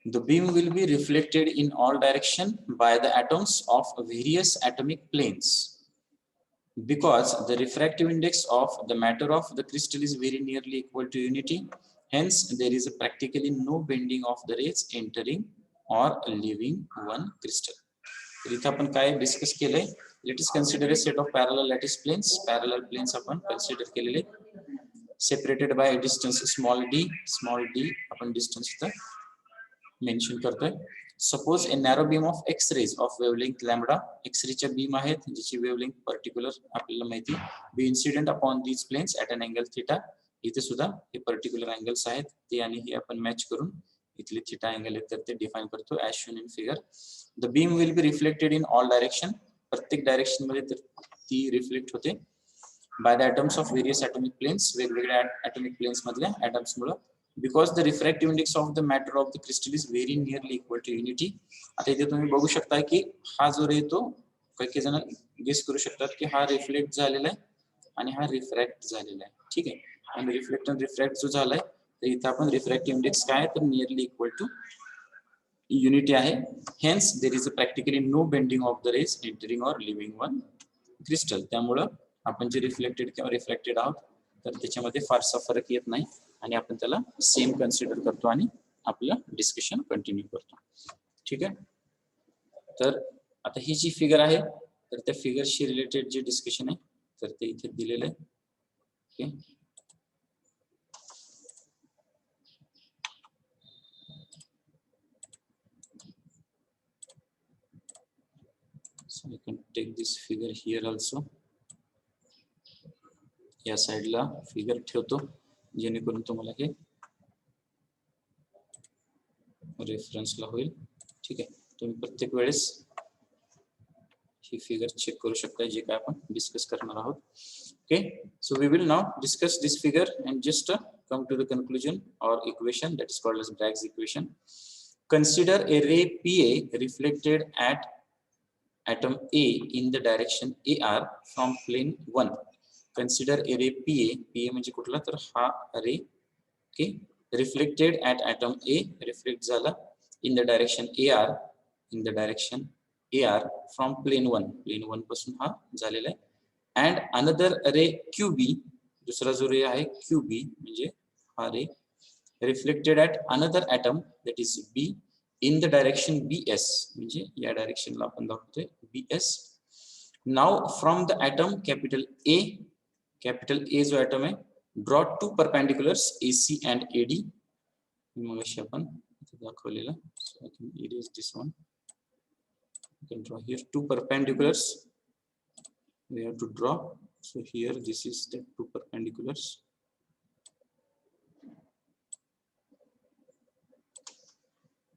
the beam will be reflected in all direction by the atoms of various atomic planes. Because the refractive index of the matter of the crystal is very nearly equal to unity, hence there is practically no bending of the rays entering or leaving one crystal. तर इथे आपण काय डिस्कस केलंय let us consider a set of parallel lattice planes. Parallel planes आपण कन्सिडर केलेले separated by distance small D आपण डिस्टन्स इथं मेन्शन करतोय. Suppose a narrow beam of X rays of wavelength lambda. एक्सरेच्या बीम आहेत ज्याची वेवलेंथ पर्टिक्युलर आपल्याला माहिती be incident upon these planes at an angle theta. इथे सुद्धा हे पर्टिक्युलर अँगल्स आहेत ते आणि हे आपण मॅच करून इथले थिटा अँगल आहेत तर ते डिफाइन करतो as shown in figure. The beam will be reflected in all direction. प्रत्येक डायरेक्शन मध्ये तर ती रिफ्लेक्ट होते by the atoms of various atomic planes वेगवेगळ्या ॲटॉमिक प्लेन्स मधल्या ॲटम्स मुळे. Because the refractive index of the matter of the crystal is very nearly equal to unity. आता इथे तुम्ही बघू शकता की हा जो रे तो काही जण गेस करू शकतात की हा रिफ्लेक्ट झालेला आहे आणि हा रिफ्रॅक्ट झालेला आहे. ठीक आहे, आणि रिफ्लेक्ट आणि रिफ्रॅक्ट जो झालाय तर इथे आपण रिफ्रॅक्टिव्ह इंडेक्स काय तर नियरली इक्वल टू युनिटी आहे. Hence there is practically no bending of the rays entering or leaving one crystal. त्यामुळं आपण जे रिफ्लेक्टेड किंवा रिफ्रॅक्टेड आहोत तर त्याच्यामध्ये फारसा फरक येत नाही आणि आपण त्याला सेम कन्सिडर करतो आणि आपलं डिस्कशन कंटिन्यू करतो. ठीक आहे, तर आता ही जी फिगर आहे तर त्या फिगरशी रिलेटेड जे डिस्कशन आहे तर ते इथे दिलेलं आहे. Okay, so we can take this figure here also. या साइडला फिगर ठेवतो जेणेकरून तुम्हाला हे रेफरन्सला होईल. ठीक आहे, तुम्ही प्रत्येक वेळेस ही फिगर चेक करू शकता जे काय आपण डिस्कस करणार आहोत. Okay, so we will now discuss this figure and just come to the conclusion or equation that is called as Bragg's equation. Consider a ray PA reflected at atom A in the direction AR from plane 1. Consider ray PA म्हणजे कुठला तर हा अरे okay reflected at atom A reflect झाला in the direction AR from plane 1 पासून हा झालेला आहे अँड अनदर अरे QB दुसरा जो रे आहे QB म्हणजे हा ray reflected at another atom that is B in the direction BS म्हणजे या डायरेक्शनला आपण दाखवतोय BS now from the atom capital A जो ऍटम आहे draw two perpendiculars AC and AD मग अशी आपण दाखवलेला so I can erase this one you can draw here two perpendiculars we have to draw so here this is the two perpendiculars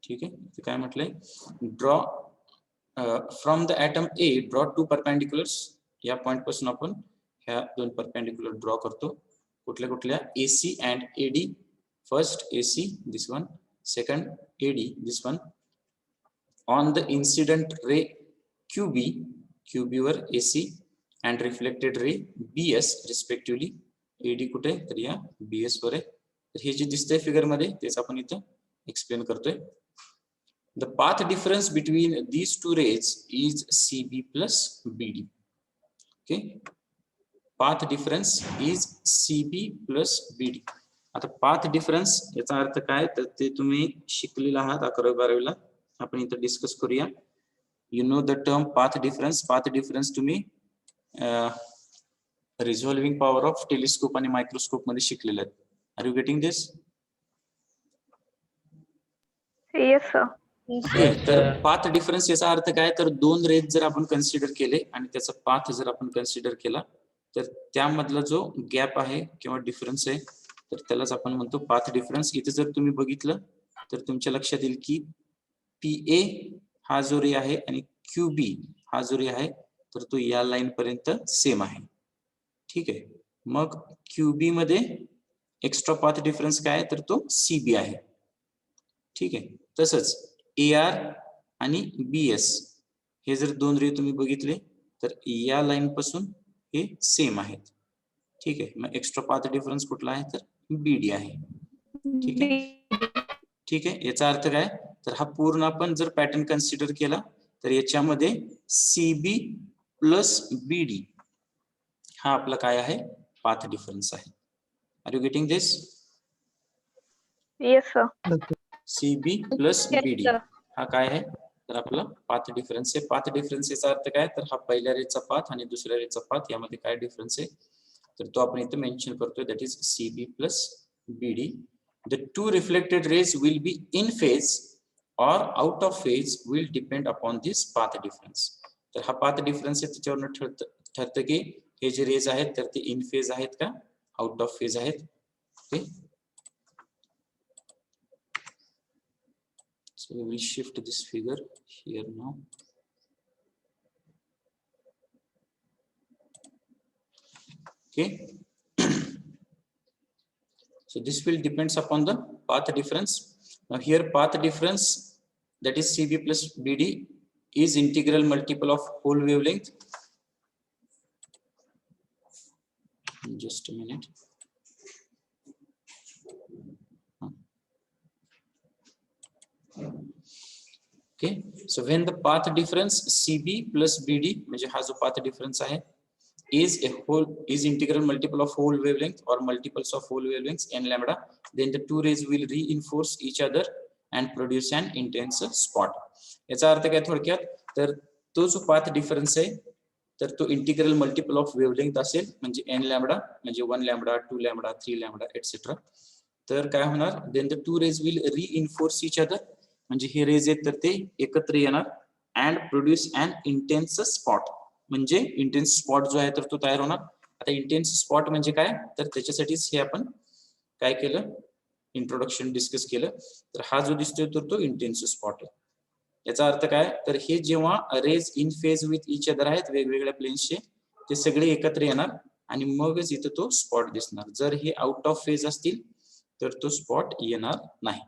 ठीक आहे ते काय म्हटलंय draw from the atom A draw two perpendiculars या पॉइंट पासून आपण ह्या दोन परपेंडिक्युलर ड्रॉ करतो कुठल्या AC and AD first AC this one second AD this one on the incident ray QB वर AC and reflected ray BS respectively AD कुठे तर या BS वर आहे तर हे जे दिसतंय फिगर मध्ये तेच आपण इथं एक्सप्लेन करतोय the path difference between these two rays is CB plus BD okay path difference is CB plus BD आता path difference याचा अर्थ काय तर ते तुम्ही शिकलेला आहात 11वी 12वी ला आपण इथं डिस्कस करूया you know the term path difference तुम्ही resolving power of telescope आणि microscope मध्ये शिकलेले आहेत are you getting this Yes, sir. तर path difference याचा अर्थ काय तर दोन रेज जर आपण कन्सिडर केले आणि त्याचा पाथ जर आपण कन्सिडर केला तर त्यामधला जो गॅप आहे किंवा डिफरन्स आहे तर त्यालाच आपण म्हणतो पाथ डिफरन्स इथे जर तुम्ही बघितलं तर तुमच्या लक्षात येईल की PA हा जो रे आहे आणि QB हा जो रे आहे तर तो या लाईन पर्यंत सेम आहे ठीक आहे मग QB मध्ये एक्स्ट्रा पाथ डिफरन्स काय आहे तर तो CB आहे ठीक आहे तसंच AR आणि BS हे जर दोन रे तुम्ही बघितले तर या लाईन पासून हे सेम आहेत ठीक आहे मग एक्स्ट्रा पाथ डिफरन्स कुठला आहे तर BD आहे ठीक आहे याचा अर्थ काय तर हा पूर्ण आपण जर पॅटर्न कन्सिडर केला तर याच्यामध्ये CB प्लस BD हा आपला काय आहे पाथ डिफरन्स आहे are you getting this Yes, sir. CB plus Yes, BD sir. हा काय आहे तर आपला पाथ डिफरन्स आहे पाथ डिफरन्स याचा अर्थ काय तर हा पहिल्या रेचा पाथ आणि दुसऱ्या रेचा पाथ यामध्ये काय डिफरन्स आहे तर तो आपण इथे मेन्शन करतोय that is CB plus BD the two reflected rays will be in phase or out of phase will depend upon this path difference तर हा path difference आहे त्याच्यावरून ठरतं की हे जे रेज आहेत तर ते इन फेज आहेत का आउट ऑफ फेज आहेत okay so we will shift this figure here now okay so this will depends upon the path difference now here path difference that is CB plus BD is integral multiple of whole wavelength just a minute okay so when the path difference CB plus BD म्हणजे हा जो path difference आहे is integral multiple of whole wavelength or multiples of whole wavelengths n lambda then the two rays will reinforce each other and produce an intense spot याचा अर्थ काय थोडक्यात तर तो जो path difference आहे तर तो इंटिग्रल मल्टिपल ऑफ वेवलेंथ असेल म्हणजे n लॅम्बडा म्हणजे 1 लॅम्बडा 2 लॅम्बडा 3 लॅम्बडा एटसेट्रा तर काय होणार then the two rays will reinforce each other म्हणजे हे रेज आहेत तर ते एकत्र येणार and produce an intense spot म्हणजे इंटेन्स स्पॉट जो आहे तर तो तयार होणार आता इंटेन्स स्पॉट म्हणजे काय तर त्याच्यासाठीच हे आपण काय केलं इंट्रोडक्शन डिस्कस केलं तर हा जो दिसतोय तर तो इंटेन्स स्पॉट आहे याचा अर्थ काय तर हे जेव्हा rays in phase with each other आहेत वेगवेगळ्या प्लेन्सचे ते सगळे एकत्र येणार आणि मगच इथं तो स्पॉट दिसणार जर हे आउट ऑफ फेज असतील तर तो स्पॉट येणार नाही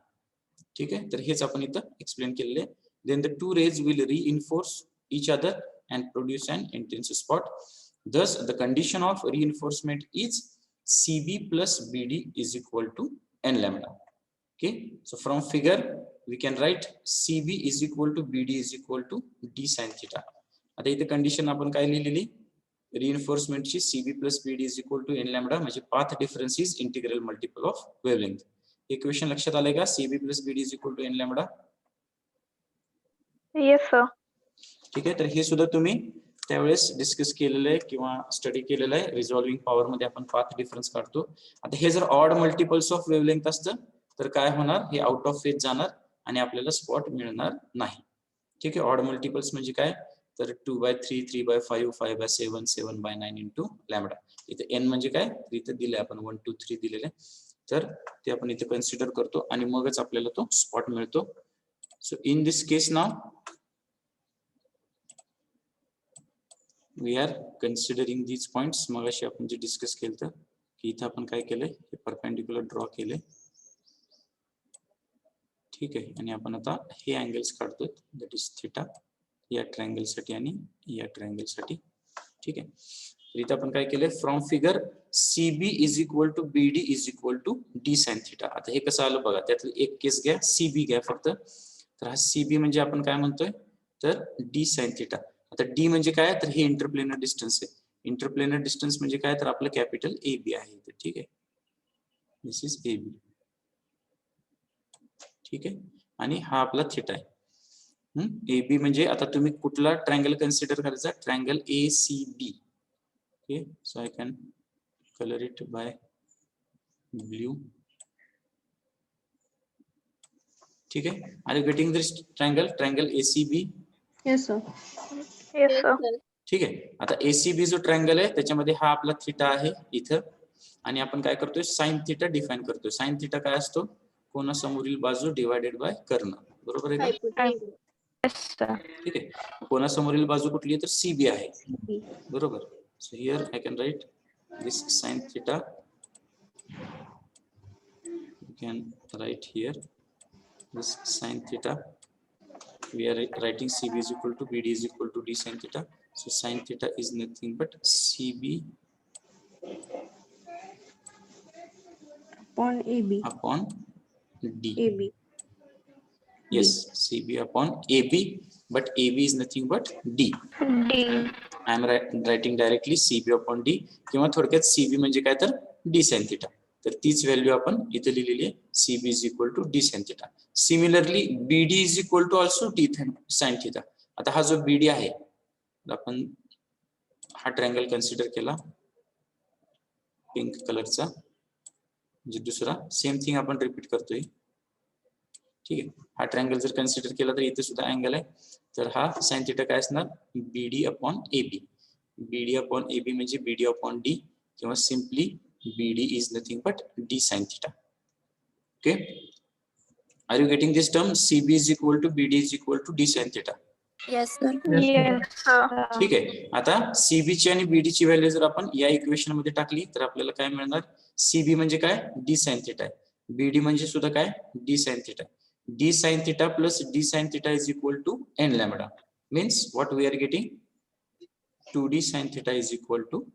ठीक आहे तर हेच आपण इथं एक्सप्लेन केलेले then the two rays will reinforce each other and produce an intense spot Thus, the condition of reinforcement is CB plus BD is equal to n lambda. Okay, so from figure we can write CB is equal to BD is equal to D sin theta. आता इथे कंडिशन आपण काय लिहिलेली, रिइन्फोर्समेंटची CB plus BD is equal to n lambda म्हणजे path difference is integral multiple of wavelength. Equation लक्षात आलंय का? CB plus BD is equal to n lambda. Yes, sir. ठीक आहे, तर हे सुद्धा तुम्ही त्यावेळेस डिस्कस केलेलं आहे किंवा स्टडी केलेलं आहे. रिझॉल्विंग पॉवर मध्ये आपण पाथ डिफरन्स काढतो. आता हे जर ऑड मल्टिपल्स ऑफ वेवलेंथ असतं तर काय होणार, हे आउट ऑफ फेज जाणार आणि आपल्याला स्पॉट मिळणार नाही. ठीक आहे, ऑड मल्टिपल्स म्हणजे काय, तर 2/3, 3/5, 5/7, 7/9 इंटू लॅम्बडा. इथे n म्हणजे काय, इथे दिले आपण 1 2 3 दिलेले, तर ते आपण इथे कन्सिडर करतो आणि मगच आपल्याला तो स्पॉट मिळतो. So in this case now we are considering these points. मगाशी आपण जे डिस्कस केलं की इथे आपण काय केलंय, हे परपेंडिक्युलर ड्रॉ केले. ठीक आहे, आणि आपण आता हे अँगल्स काढतोय, दॅट इज थिटा, या ट्रायंगल साठी आणि या ट्रायंगल साठी. ठीक आहे, तर इथे आपण काय केलंय, from figure CB is equal to BD is equal to D sin theta. आता हे कसं आलं बघा, त्यातलं एक केस घ्या, CB घ्या फक्त. तर हा CB म्हणजे आपण काय म्हणतोय, तर D sin थिटा. आता D म्हणजे काय, तर हे इंटरप्लेनर डिस्टन्स आहे. इंटरप्लेनर डिस्टन्स म्हणजे काय, तर आपलं कॅपिटल AB आहे. ठीक आहे, दिस इज AB. ठीक आहे, आणि हा आपला थिटा आहे. AB म्हणजे आता तुम्ही कुठला ट्रायंगल कन्सिडर करायचा, triangle ACB. Okay, so I can colour it by blue. ठीक आहे, are you getting this triangle, triangle ACB? Yes, sir. Yes, sir. ठीक आहे, आता ACB जो ट्रायंगल आहे त्याच्यामध्ये हा आपला थिटा आहे इथं, आणि आपण काय करतोय, साइन थिटा डिफाइन करतोय. साइन थिटा काय असतो, कोनासमोरील बाजू डिवायडेड बाय कर्ण. बरोबर आहे का? Yes, sir. ठीक आहे, कोनासमोरील बाजू कुठली आहे, तर CB आहे. CB. बरोबर. So here I can write this sine theta. You can write here this sin theta. We are writing CB is equal to BD is equal to D sin theta. So sin theta is nothing but CB Upon AB. upon D. AB. Yes, CB upon AB, but AB is nothing but D. D. I am writing directly CB upon D. किंवा थोडक्यात CB म्हणजे काय, तर D sin theta. तर तीच व्हॅल्यू आपण इथे लिहिलेली आहे, CB is equal to D sin theta. Similarly, BD is equal to also D sin theta. आता हा जो BD आहे, आपण हा ट्रायंगल कन्सिडर केला पिंक कलरचा, म्हणजे दुसरा सेम थिंग आपण रिपीट करतोय. ठीक आहे, हा ट्रायंगल जर कन्सिडर केला तर इथे सुद्धा अँगल आहे, तर हा साइन थिटा काय असणार, BD upon AB. BD upon AB म्हणजे BD अपॉन D, किंवा simply BD is nothing but D sin theta. Okay, are you getting this term, CB is equal to BD is equal to D sin theta? Yes, sir. Yes, sir. ठीक आहे, आता CB ची आणि BD ची व्हॅल्यू जर आपण या इक्वेशन मध्ये टाकली तर आपल्याला काय मिळणार, CB म्हणजे काय, D sin theta आहे, BD म्हणजे सुद्धा काय, D sin theta. D sin theta plus D sin theta is equal to n lambda. Means what we are getting, 2D sin theta is equal to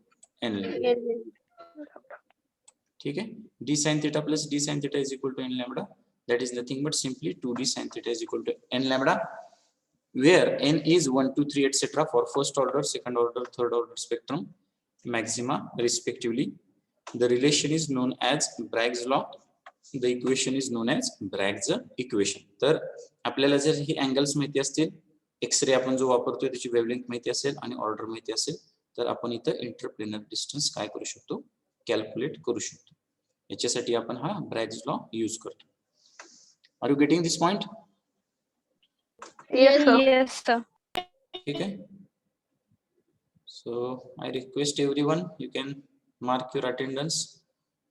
n lambda. ठीक है, d sin theta plus d sin theta is equal to n lambda. That is nothing but simply 2d sin theta is equal to n lambda, where n is 1 2 3 etc. for first order, second order, third order spectrum maxima respectively. The relation is known as Bragg's law. The equation is known as Bragg's equation. तर आपल्याला जर ही अँगल्स माहिती असतील, एक्स-रे आपण जो वापरतोय त्याची वेवलेंथ माहिती असेल आणि ऑर्डर माहिती असेल, तर आपण इथं इंटरप्लेनर डिस्टन्स काय करू शकतो, कॅल्क्युलेट करू शकतो. याच्यासाठी आपण हा ब्रॅग्स लॉ यूज करतो. Are you getting this point? Yes, sir. Yes, sir. ठीक आहे. So I request everyone, you can mark your attendance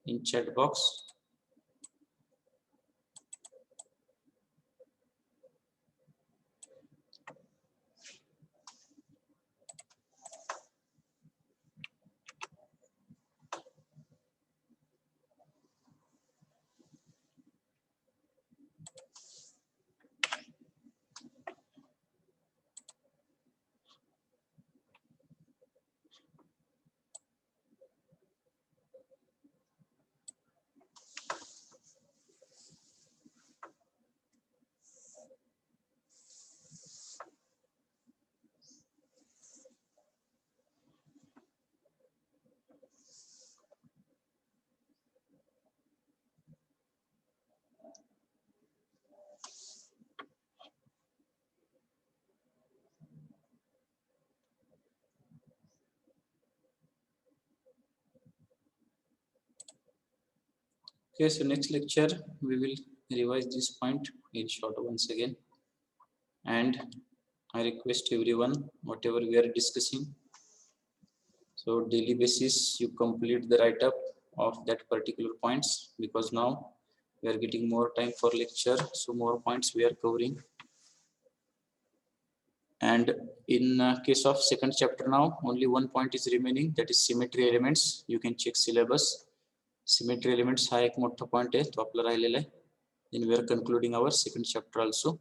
in chat box. Okay, so next lecture we will revise this point in short once again, and I request everyone whatever we are discussing, so daily basis you complete the write up of that particular points, because now we are getting more time for lecture, so more points we are covering. And in case of second chapter, now only one point is remaining, that is symmetry elements. You can check syllabus. Symmetry elements हा एक मोठा point आहे, तो आपला राहिलेला आहे. Then we are concluding our second chapter also.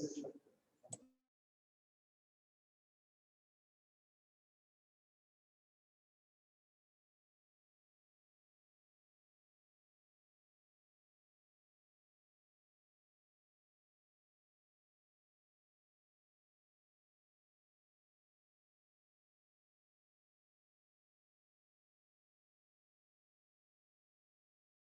Thank you.